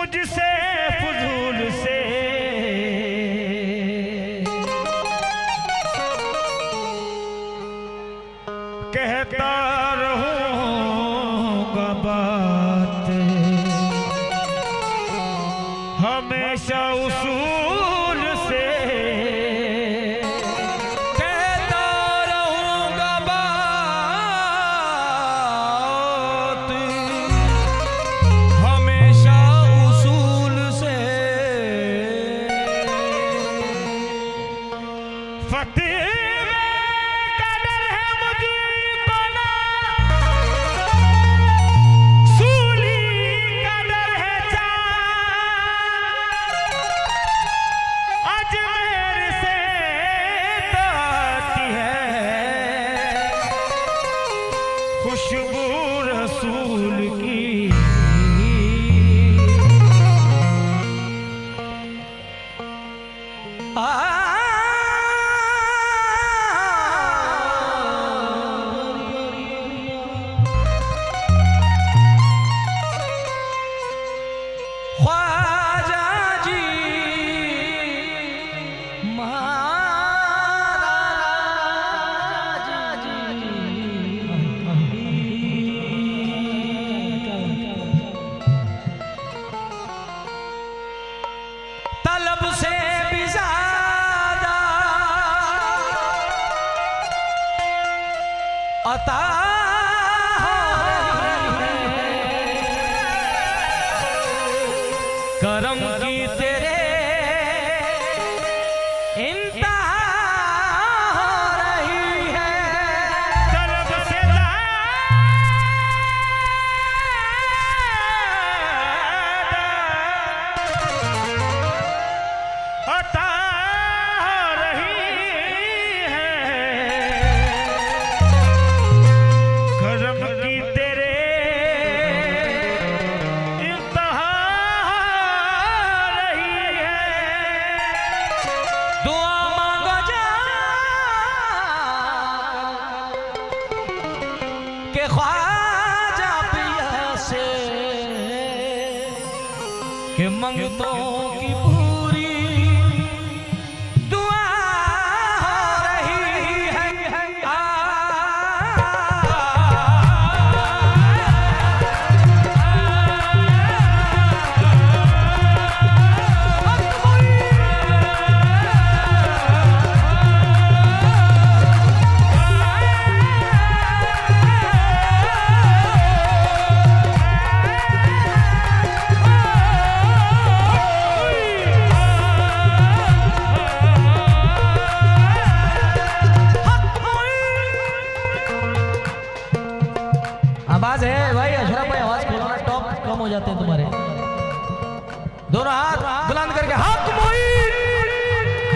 मुझसे फजूल से कहता रहूंगा बात, हमेशा उसूल से कहता रहूंगा बात, हमेशा उसूल से। फतेह खुशबू रसूल की ख्वाजा जी तलब से भी ज्यादा अता करम की तेरे इंतहा हो रही है। तलब से अता रही है, करम की तेरे इंतहा रही है। दुआ मांगो जा के ख्वाजा पिया से के मंगतों की पूरी दुआ हो रही है। आवाज है भाई, अशरफ भाई आवाज खोलो ना, टॉप कम हो जाते हैं तुम्हारे। दोनों हाथ बुलंद करके हक मोइन।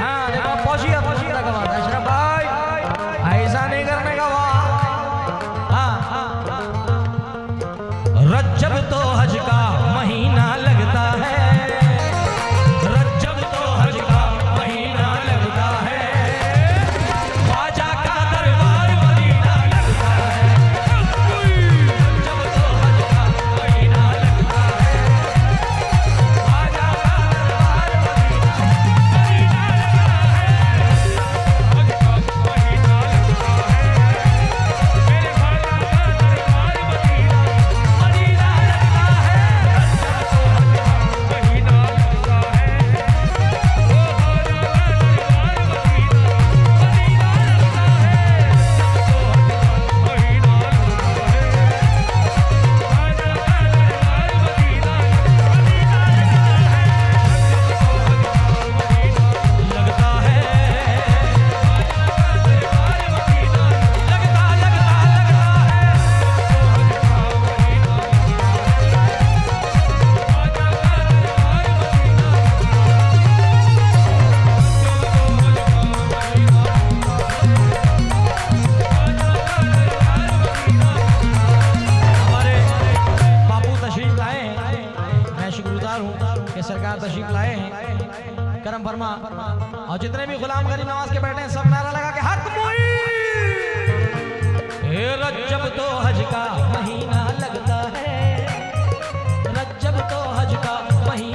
हाँ देखो पहुंचिए पहुंचिए का बात अशरफ भाई, ऐसा नहीं करने का वाह। हाँ रज्जब तो हज का महीना लगता है, रज्जब तो हज का महीना लगता है, ख्वाजा का दरबार मदीना लगता है। रज्जब तो हज का महीना लगता है, ख्वाजा का दरबार मदीना लगता है। हज का महीना लगता है, मेरे ख्वाजा का दरबार मदीना मदीना लगता है। रज्जब तो हज का महीना लगता है, वो ख्वाजा का दरबार मदीना मदीना लगता है। रज्जब तो हज का महीना लगता है, ख्वाजा का दरबार मदीना मदीना लगता है। हमारे बापू तशरीफ लाए हैं, मैं शुक्रगुजार हूँ कि सरकार तशरीफ लाए हैं, करम फरमा। और जितने भी गुलाम गरीब नवाज के बैठे हैं सब नारा लगा के हक मोइन। रज्जब तो हज का महीना लगता है, रज्जब तो हज का महीना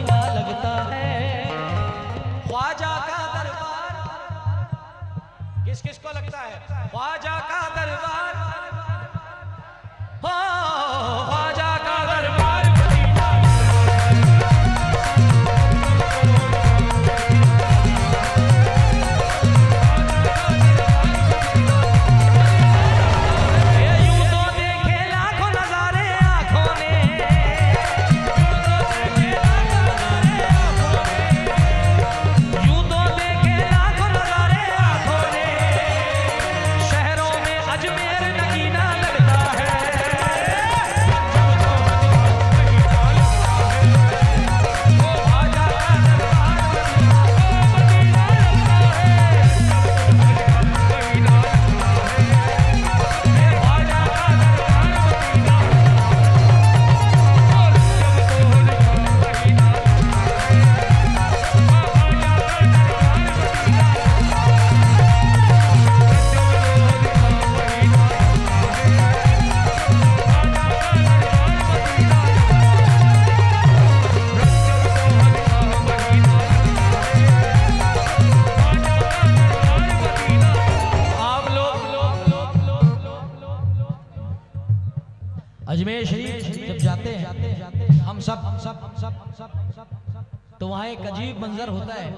तो वहाँ एक अजीब मंजर होता है।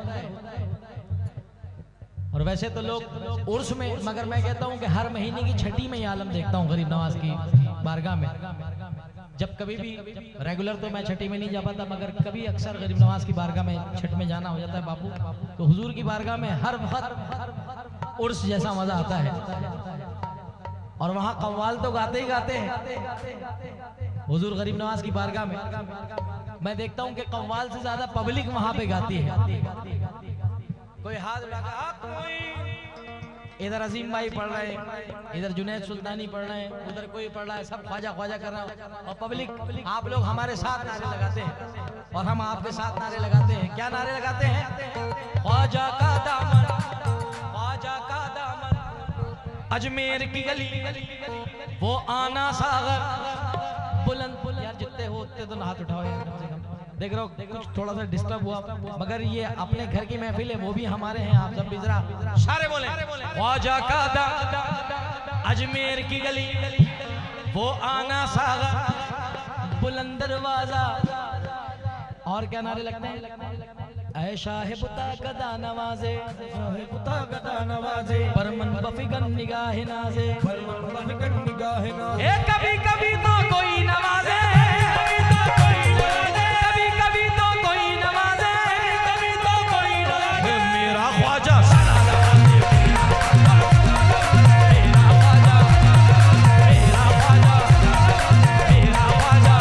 और वैसे तो लोग उर्स में, मगर मैं कहता हूँ कि हर महीने की छठी में ये आलम देखता हूँ गरीब नवाज की बारगाह में। जब कभी भी रेगुलर तो मैं छठी में नहीं जा पाता, मगर कभी अक्सर गरीब नवाज की बारगाह में छठ में जाना हो जाता है बापू, तो हुजूर की बारगाह में हर वक्त उर्स जैसा मजा आता है। और वहाँ कव्वाल तो गाते ही गाते हैं हुजूर गरीब नवाज की बारगाह में। मैं देखता हूँ कि कव्वाल से ज्यादा पब्लिक वहाँ पे गाती है। कोई हाथ उठाकर कोई, इधर अजीम भाई पढ़ रहे हैं, इधर जुनैद सुल्तानी पढ़ रहे हैं, उधर कोई पढ़ रहा है, सब ख्वाजा ख्वाजा कर रहा है। और पब्लिक, आप लोग हमारे साथ नारे लगाते हैं और हम आपके साथ नारे लगाते हैं। क्या नारे लगाते हैं? ख्वाजा का दामन, ख्वाजा का दामन, अजमेर की गली, वो आना सागर, बुलंद बुलंद। यार जितने हो उतने तो हाथ उठाओ यार, कम से कम। देख रहा हूँ कुछ थोड़ा सा डिस्टर्ब हुआ, मगर ये अपने घर की महफिल है, वो भी हमारे हैं। आप सब भी जरा सारे बोले ख्वाजा का दादा, अजमेर की गली, वो आना सागर, बुलंद दरवाजा। और क्या नारे लगते हैं? ऐ शाहे बुता गदा नवाजे, शाहे बुता गदा नवाजे, परमन बफिगन निगाह नाजे, परमन बफिगन निगाह नाजे। ए कभी कभी तो कोई नवाजे, कभी कभी तो कोई नवाजे, कभी तो कोई नवाजे। मेरा ख्वाजा सदा नवाजे, मेरा ख्वाजा, मेरा ख्वाजा, मेरा ख्वाजा,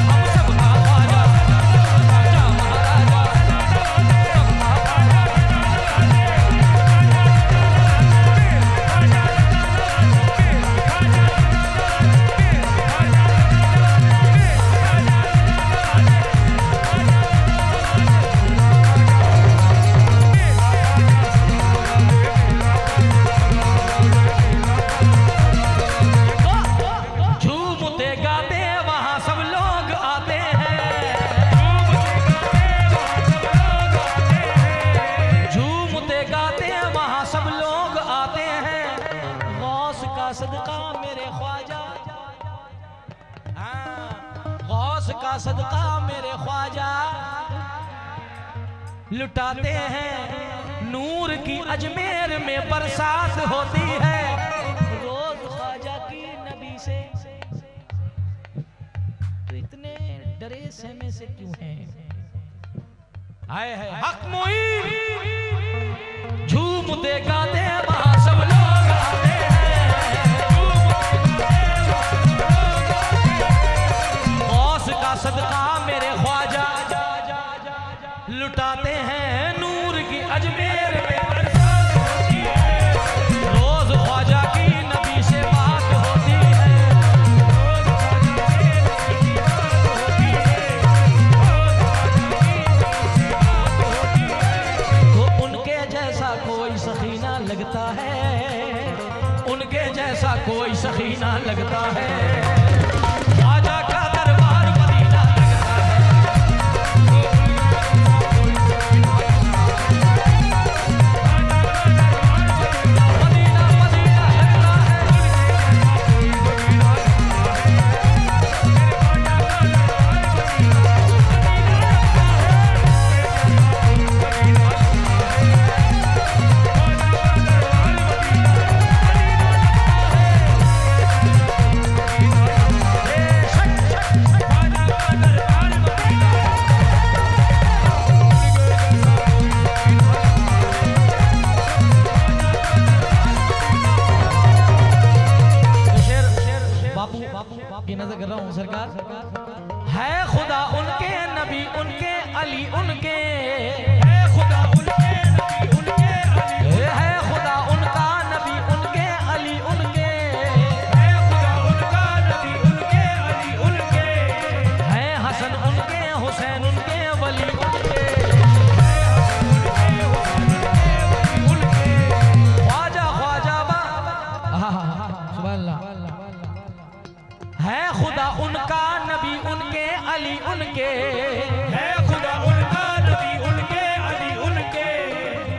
हम सबका ख्वाजा, ख्वाजा महाराजा। झूमते गाते वहाँ सब लोग आते हैं, झूमते गाते वहाँ सब लोग आते हैं। गौस का सदका मेरे ख्वाजा, गौस का सदका मेरे ख्वाजा, लुटाते हैं। नूर की अजमेर में बरसात होती है, रोज ख्वाजा की नबी से। तो इतने डरे सहमे से क्यों हैं? आए है हक मोई, झूमते गाते वहाँ सब लोग आते हैं। गौस का सदका मेरे ख्वाजा, लुटाते हैं। नूर की अजमेर में बरसात होती है, रोज ख्वाजा की नबी से बात होती है, तो उनके जैसा कोई सखीना लगता है, उनके जैसा कोई सखीना लगता है। ख्वाजा का दरबार मदीना लगता है। मदीना मदीना लगता है। की नजर कर रहा हूँ सरकार। है खुदा उनके नबी उनके अली उनके, है खुदा उनके नबी उनके अली, है खुदा उनका नबी उनके अली उनके, है खुदा उनका नबी उनके अली उनके, है हसन उनके हुसैन उनके वली उनके, ख्वाजा ख्वाजा बा। सुभान अल्लाह। है खुदा उनका नबी उनके अली उनके, है खुदा उनका नबी उनके अली उनके,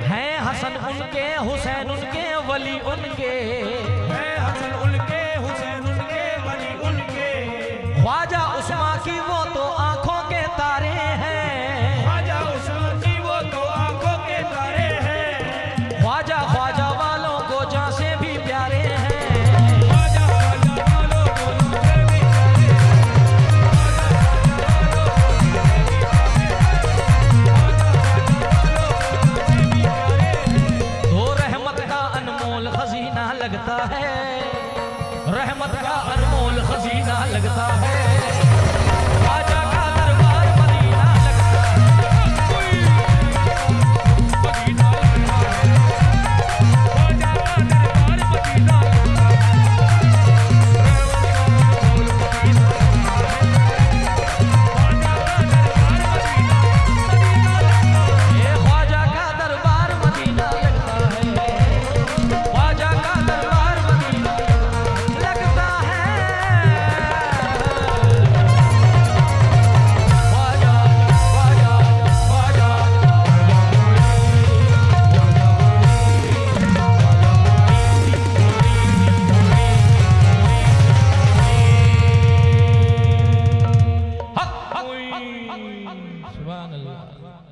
है हसन उनके हुसैन उनके वली उनके, है हसन उनके हुसैन उनके वली उनके। ख्वाजा उस्मा की वो तो आंखों के सुभान अल्लाह।